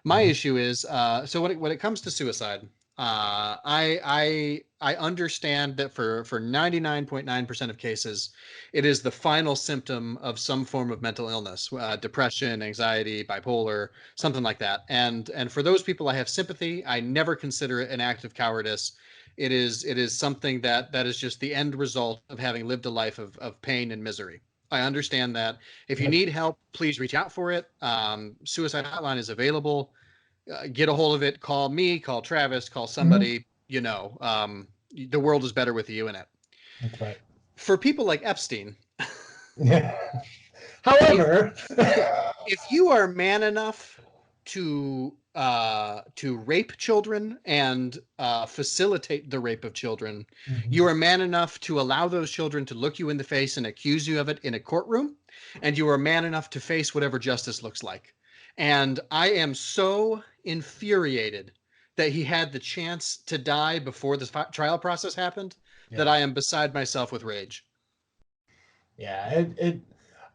[SPEAKER 3] My
[SPEAKER 2] Mhm.
[SPEAKER 3] issue is so when it comes to suicide, I understand that for 99.9% of cases, it is the final symptom of some form of mental illness, depression, anxiety, bipolar, something like that. And for those people, I have sympathy. I never consider it an act of cowardice. It is something that is just the end result of having lived a life of pain and misery. I understand that. If you
[SPEAKER 2] Yep.
[SPEAKER 3] need help, please reach out for it. Suicide hotline is available. Get a hold of it. Call me, call Travis, call
[SPEAKER 2] Mhm.
[SPEAKER 3] somebody. The world is better with you in it.
[SPEAKER 2] That's right.
[SPEAKER 3] For people like Epstein,
[SPEAKER 2] Yeah.
[SPEAKER 3] if
[SPEAKER 2] However,
[SPEAKER 3] if you are man enough to rape children and facilitate the rape of children,
[SPEAKER 2] Mhm.
[SPEAKER 3] you are man enough to allow those children to look you in the face and accuse you of it in a courtroom, and you are man enough to face whatever justice looks like. And I am so infuriated that he had the chance to die before the trial process happened that
[SPEAKER 2] yeah.
[SPEAKER 3] I am beside myself with rage.
[SPEAKER 2] Yeah,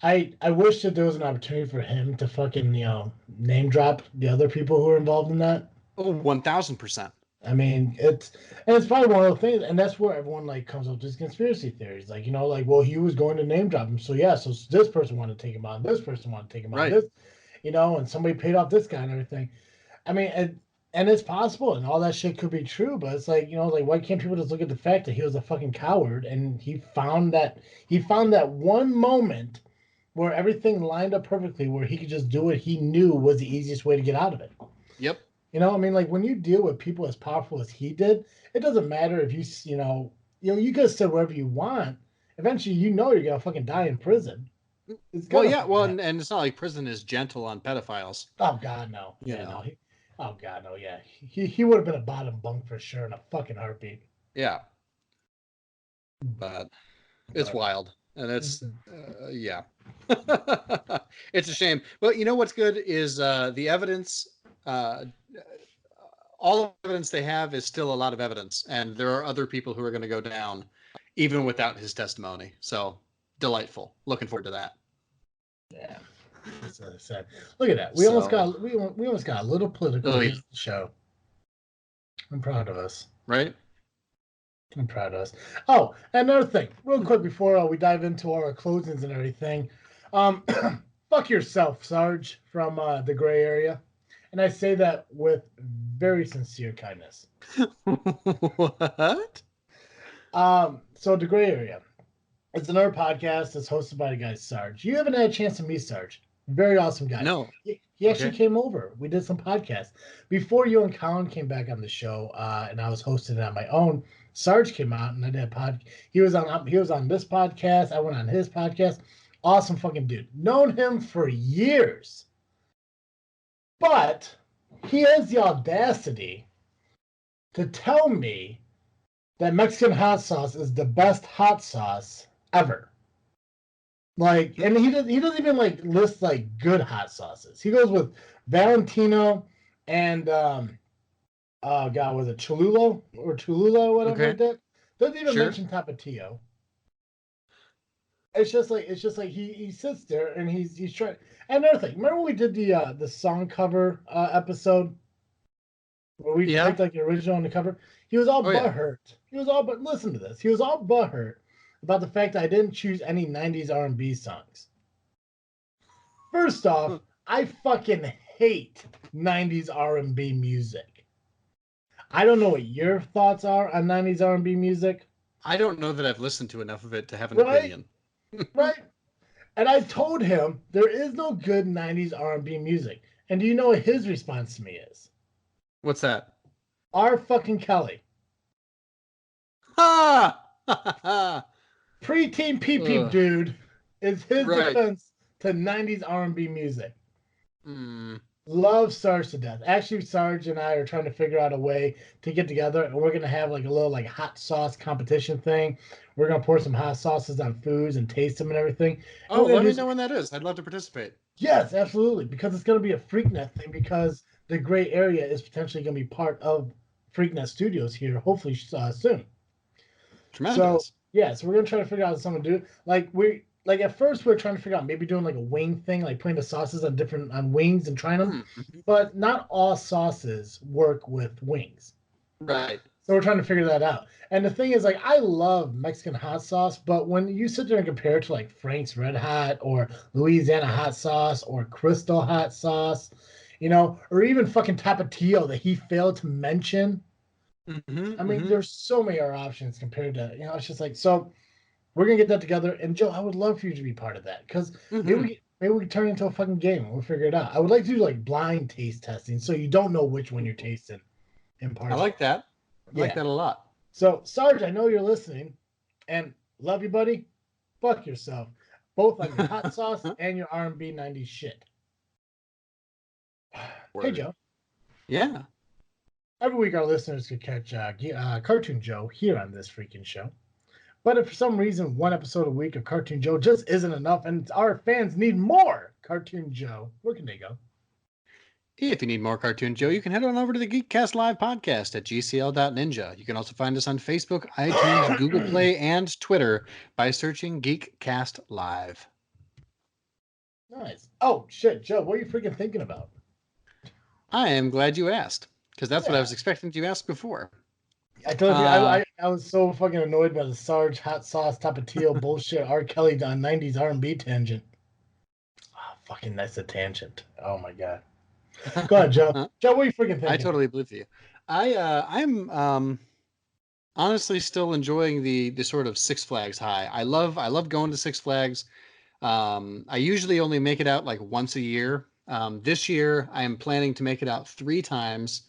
[SPEAKER 2] I wish that there was an opportunity for him to fucking, name drop the other people who were involved in that.
[SPEAKER 3] Oh, 1000%.
[SPEAKER 2] I mean, it's probably one of the things, and that's where everyone like comes up with these conspiracy theories. Like, like, well, he was going to name drop him, so yeah, so this person wanted to take him on, this person wanted to take him on,
[SPEAKER 3] Right.
[SPEAKER 2] this, and somebody paid off this guy and everything. I mean, and it's possible, and all that shit could be true, but it's like, like, why can't people just look at the fact that he was a fucking coward and he found that one moment where everything lined up perfectly, where he could just do what he knew was the easiest way to get out of it.
[SPEAKER 3] Yep.
[SPEAKER 2] I mean, like when you deal with people as powerful as he did, it doesn't matter if you could say whatever you want. Eventually, you're gonna fucking die in prison. It's
[SPEAKER 3] Well,
[SPEAKER 2] gonna
[SPEAKER 3] yeah.
[SPEAKER 2] fucking
[SPEAKER 3] Well,
[SPEAKER 2] happen.
[SPEAKER 3] and it's not like prison is gentle on pedophiles.
[SPEAKER 2] Oh God, no.
[SPEAKER 3] You
[SPEAKER 2] Yeah, no.
[SPEAKER 3] know.
[SPEAKER 2] Oh God, no. Yeah, he would have been a bottom bunk for sure in a fucking heartbeat.
[SPEAKER 3] Yeah. But it's
[SPEAKER 2] But
[SPEAKER 3] wild, and it's
[SPEAKER 2] mhm.
[SPEAKER 3] yeah. It's a shame. Well, you know what's good is the evidence. Uh, all of the evidence they have is still a lot of evidence, and there are other people who are going to go down, even without his testimony. So delightful. Looking forward to that.
[SPEAKER 2] Yeah, as I said, look at that. We almost
[SPEAKER 3] So,
[SPEAKER 2] got we almost got a little political
[SPEAKER 3] oh,
[SPEAKER 2] here on the show. I'm proud of us.
[SPEAKER 3] right?
[SPEAKER 2] I'm proud of us. Oh, another thing, real quick before we dive into our closings and everything. Um, fuck yourself, Sarge from the gray area, and I say that with very sincere kindness.
[SPEAKER 3] What?
[SPEAKER 2] So the gray area. It's another podcast that's hosted by the guy Sarge. You haven't had a chance to meet Sarge. Very awesome guy.
[SPEAKER 3] No.
[SPEAKER 2] He actually
[SPEAKER 3] Okay.
[SPEAKER 2] came over. We did some podcasts before you and Colin came back on the show, and I was hosting it on my own. Sarge came out and I did a pod. He was on this podcast. I went on his podcast. Awesome fucking dude. Known him for years. But he has the audacity to tell me that Mexican hot sauce is the best hot sauce ever. Like, and he doesn't even like list like good hot sauces. He goes with Valentino and oh god, was it Cholula or Cholula, whatever like that? Doesn't even mention Tapatio. It's just like he sits there and he's trying. And another thing, remember when we did the song cover episode where we picked like the original on the cover? He was all butthurt. He was all but listen to this. He was all butthurt about the fact that I didn't choose any 90s R&B songs. First off, I fucking hate 90s R&B music. I don't know what your thoughts are on 90s R&B music.
[SPEAKER 3] I don't know that I've listened to enough of it to have an opinion.
[SPEAKER 2] Right? And I told him there is no good 90s R&B music. And do you know what his response to me is?
[SPEAKER 3] What's that?
[SPEAKER 2] R. fucking Kelly.
[SPEAKER 3] Ha!
[SPEAKER 2] Preteen Peep Peep Dude is his defense to 90s R&B music. Love Sarge to death. Actually, Sarge and I are trying to figure out a way to get together, and we're gonna have like a little like hot sauce competition thing. We're gonna pour some hot sauces on foods and taste them and everything.
[SPEAKER 3] Oh, let me know when that is. I'd love to participate.
[SPEAKER 2] Yes, absolutely, because it's gonna be a Freaknet thing. Because the gray area is potentially gonna be part of Freaknet Studios here, hopefully soon.
[SPEAKER 3] Tremendous.
[SPEAKER 2] So yeah, so we're gonna try to figure out something to do. Like at first we were trying to figure out maybe doing like a wing thing, like putting the sauces on wings and trying them. But not all sauces work with wings.
[SPEAKER 3] Right.
[SPEAKER 2] So we're trying to figure that out. And the thing is, like, I love Mexican hot sauce, but when you sit there and compare it to like Frank's Red Hot or Louisiana hot sauce or Crystal hot sauce, or even fucking Tapatio that he failed to mention. I mean, there's so many other options compared to, it's just like, so we're going to get that together. And Joe, I would love for you to be part of that because maybe we can turn it into a fucking game and we'll figure it out. I would like to do like blind taste testing so you don't know which one you're tasting in part.
[SPEAKER 3] I like that. I like that a lot.
[SPEAKER 2] So, Sarge, I know you're listening and love you, buddy. Fuck yourself. Both on your hot sauce and your R&B 90s shit. Hey, Joe.
[SPEAKER 3] Yeah.
[SPEAKER 2] Every week our listeners could catch Cartoon Joe here on this freaking show. But if for some reason one episode a week of Cartoon Joe just isn't enough and our fans need more Cartoon Joe, where can they go?
[SPEAKER 3] If you need more Cartoon Joe, you can head on over to the Geekcast Live podcast at gcl.ninja. You can also find us on Facebook, iTunes, Google Play, and Twitter by searching Geekcast Live.
[SPEAKER 2] Nice. Oh, shit, Joe, what are you freaking thinking about?
[SPEAKER 3] I am glad you asked, because that's what I was expecting you to ask before.
[SPEAKER 2] I told you, I was so fucking annoyed by the Sarge hot sauce Tapatio bullshit R. Kelly on 90s R&B tangent. Oh, fucking that's a tangent. Oh my god. Go ahead, Joe. Joe, what are you freaking thinking?
[SPEAKER 3] I totally believe you. I'm honestly still enjoying the sort of Six Flags high. I love going to Six Flags. I usually only make it out like once a year. This year I am planning to make it out 3 times.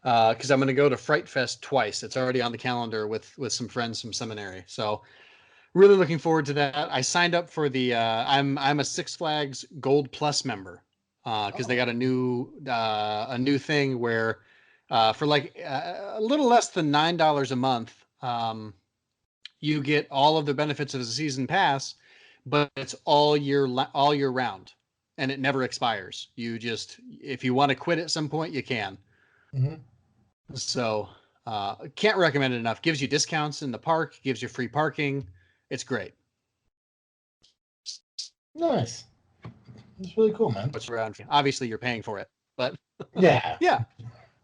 [SPEAKER 3] Because I'm going to go to Fright Fest twice. It's already on the calendar with some friends from seminary. So really looking forward to that. I signed up for the I'm a Six Flags Gold Plus member because they got a new thing where for like a little less than $9 a month, you get all of the benefits of a season pass, but it's all year round, and it never expires. You just if you want to quit at some point, you can. So can't recommend it enough. Gives you discounts in the park, gives you free parking. It's great.
[SPEAKER 2] Nice. It's really cool, man.
[SPEAKER 3] What's around? Obviously, you're paying for it, but
[SPEAKER 2] yeah.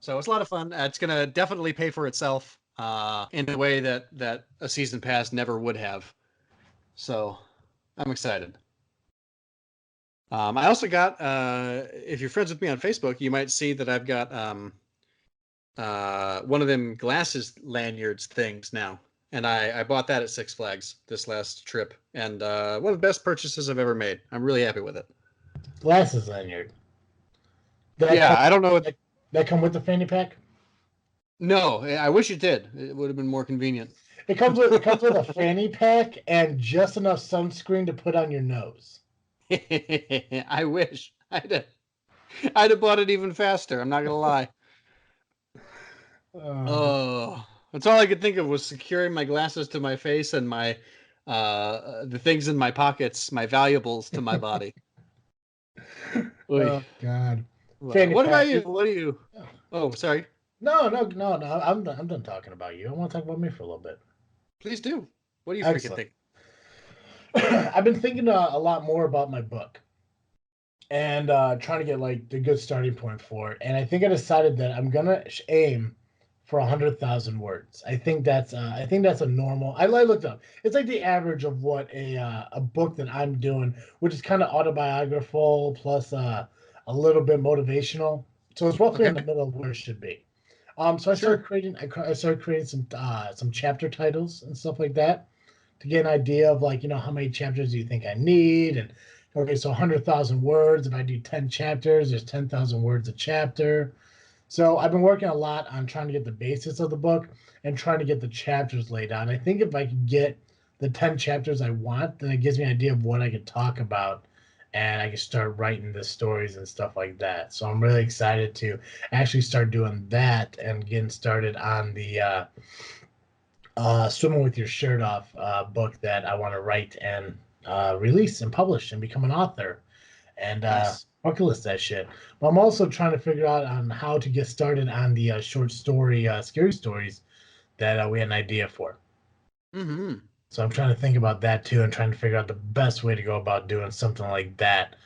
[SPEAKER 3] So it's a lot of fun. It's going to definitely pay for itself in a way that a season pass never would have. So I'm excited. I also got, if you're friends with me on Facebook, you might see that I've got one of them glasses lanyards things now. And I bought that at Six Flags this last trip. And one of the best purchases I've ever made. I'm really happy with it.
[SPEAKER 2] Glasses lanyard.
[SPEAKER 3] I don't know.
[SPEAKER 2] That come with the fanny pack?
[SPEAKER 3] No, I wish it did. It would have been more convenient.
[SPEAKER 2] It comes with a fanny pack and just enough sunscreen to put on your nose.
[SPEAKER 3] I wish I did. I'd have bought it even faster. I'm not gonna lie.
[SPEAKER 2] Uh,
[SPEAKER 3] Oh, that's all I could think of was securing my glasses to my face and my the things in my pockets, my valuables to my body. Oy.
[SPEAKER 2] oh God.
[SPEAKER 3] Well,
[SPEAKER 2] Fanny
[SPEAKER 3] what about
[SPEAKER 2] pack.
[SPEAKER 3] you? What do you? Oh, sorry.
[SPEAKER 2] No. I'm done talking about you. I want to talk about me for a little bit.
[SPEAKER 3] Please do. What do you freaking
[SPEAKER 2] Excellent.
[SPEAKER 3] think?
[SPEAKER 2] I've been thinking a lot more about my book and trying to get like the good starting point for it. And I think I decided that I'm gonna aim for 100,000 words. I think that's a normal. I looked up. It's like the average of what a book that I'm doing, which is kind of autobiographical plus a little bit motivational. So it's roughly in
[SPEAKER 3] Okay.
[SPEAKER 2] the middle of where it should be. So
[SPEAKER 3] Sure.
[SPEAKER 2] I started creating some chapter titles and stuff like that to get an idea of like how many chapters do you think I need, and okay, so 100,000 words. If I do 10 chapters, there's 10,000 words a chapter. So I've been working a lot on trying to get the basis of the book and trying to get the chapters laid out. I think if I can get the 10 chapters I want, then it gives me an idea of what I could talk about and I can start writing the stories and stuff like that. So I'm really excited to actually start doing that and getting started on the Swimming with Your Shirt Off book that I want to write and release and publish and become an author and
[SPEAKER 3] Nice.
[SPEAKER 2] bucket list that shit. But I'm also trying to figure out on how to get started on the short story, scary stories that we had an idea for.
[SPEAKER 3] Mm-hmm.
[SPEAKER 2] So I'm trying to think about that too and trying to figure out the best way to go about doing something like that.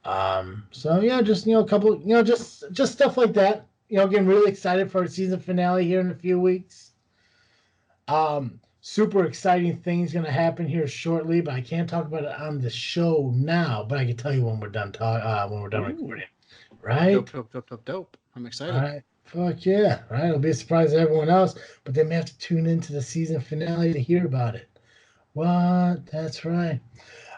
[SPEAKER 2] So yeah, just a couple, just stuff like that. Getting really excited for our season finale here in a few weeks. Super exciting things gonna happen here shortly, but I can't talk about it on the show now. But I can tell you when we're done recording. Right?
[SPEAKER 3] Dope. I'm
[SPEAKER 2] All
[SPEAKER 3] excited.
[SPEAKER 2] right. Fuck yeah. Right. It'll be a surprise to everyone else, but they may have to tune into the season finale to hear about it. What? That's right.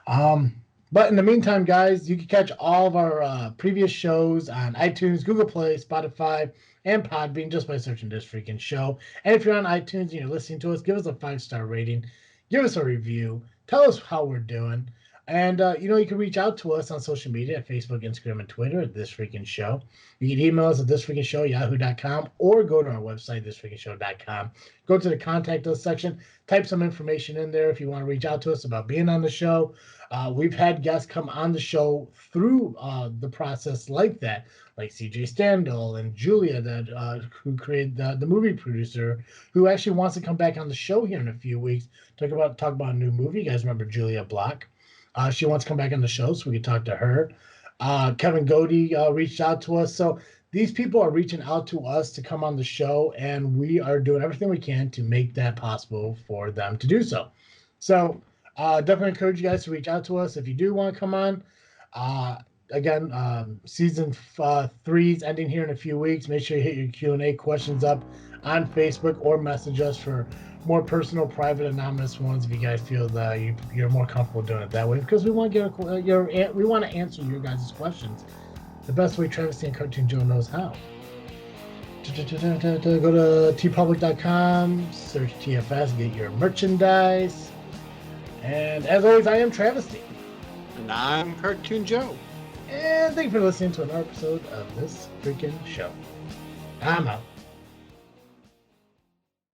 [SPEAKER 2] Um, but in the meantime, guys, you can catch all of our previous shows on iTunes, Google Play, Spotify, and Podbean just by searching This Freaking Show. And if you're on iTunes and you're listening to us, give us a 5-star rating, give us a review, tell us how we're doing. And, you can reach out to us on social media at Facebook, Instagram, and Twitter at This Freaking Show. You can email us at thisfreakingshow@yahoo.com or go to our website, thisfreakingshow.com. Go to the Contact Us section, type some information in there if you want to reach out to us about being on the show. We've had guests come on the show through the process like that, like CJ Standall and Julia, who created the movie producer, who actually wants to come back on the show here in a few weeks, talk about a new movie. You guys remember Julia Block? She wants to come back on the show so we can talk to her. Kevin Godey reached out to us. So these people are reaching out to us to come on the show, and we are doing everything we can to make that possible for them to do so. So definitely encourage you guys to reach out to us if you do want to come on. Again, season 3 is ending here in a few weeks. Make sure you hit your Q&A questions up on Facebook or message us for more personal, private, anonymous ones if you guys feel that you're more comfortable doing it that way, because we want to we want to answer your guys' questions the best way Travesty and Cartoon Joe knows how. Go to tpublic.com, search TFS, get your merchandise. And as always, I am Travesty.
[SPEAKER 3] And I'm Cartoon Joe.
[SPEAKER 2] And thank you for listening to another episode of This Freaking Show. I'm out.